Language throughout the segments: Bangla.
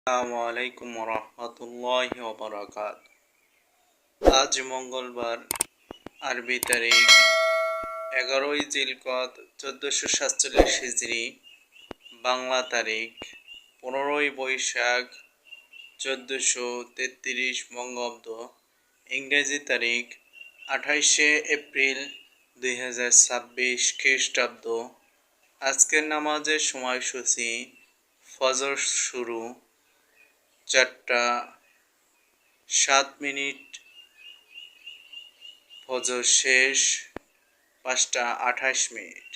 আসসালামু আলাইকুম রহমতুল্লাহি ওয়া বারাকাতুহু। আজ মঙ্গলবার, আরবি তারিখ 11ই জিলকদ 1447 হিজরি, বাংলা তারিখ 15ই বৈশাখ 1433 বঙ্গাব্দ, ইংরেজি তারিখ 28শে এপ্রিল 2026 খ্রিস্টাব্দ। আজকের নামাজের সময়সূচি: ফজর শুরু 4টা 7 মিনিট, ফজর শেষ 5টা 28 মিনিট।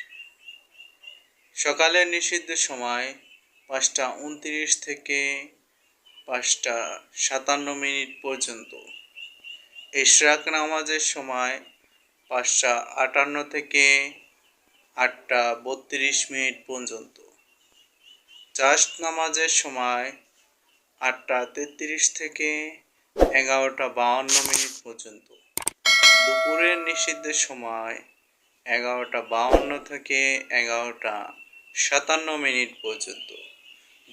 সকালের নিষিদ্ধ সময় 5টা 29 থেকে 5টা 57 মিনিট পর্যন্ত। ইশরাক নামাজের সময় 5টা 58 থেকে 8টা 32 মিনিট পর্যন্ত। চাষ্ট নামাজের সময় 8টা 33 থেকে 11টা 52 মিনিট পর্যন্ত। দুপুরের নিষিদ্ধ সময় 11টা 52 থেকে 11টা 57 মিনিট পর্যন্ত।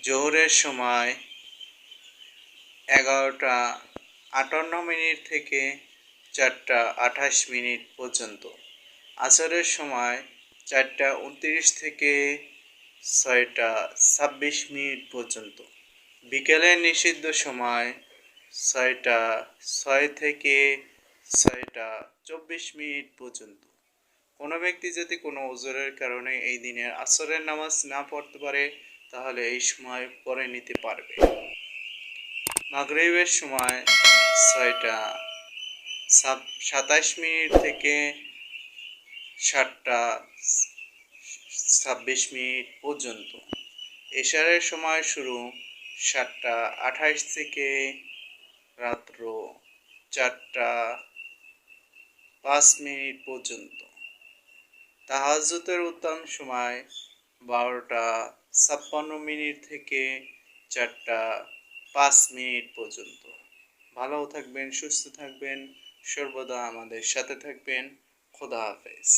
জোহরের সময় 11টা 58 মিনিট থেকে 4টা 28 মিনিট পর্যন্ত। আসরের সময় 4টা 29 থেকে 6টা 26 মিনিট পর্যন্ত। বিকেলের নিষিদ্ধ সময় 6টা 6 থেকে 6টা 24 মিনিট পর্যন্ত। কোনো ব্যক্তি যদি কোনো ওযরের কারণে এই দিনের আসরের নামাজ না পড়তে পারে, তাহলে এই সময় পড়ে নিতে পারবে। মাগরিবের সময় 6টা 27 মিনিট থেকে 7টা 26 মিনিট পর্যন্ত। এশারের সময় শুরু 7টা 28 থেকে রাত্র 4টা 5 মিনিট পর্যন্ত। তাহাজ্জুদের উত্তম সময় 12টা 56 মিনিট থেকে 4টা 5 মিনিট পর্যন্ত। ভালো থাকবেন, সুস্থ থাকবেন, সর্বদা আমাদের সাথে থাকবেন। খোদা হাফেজ।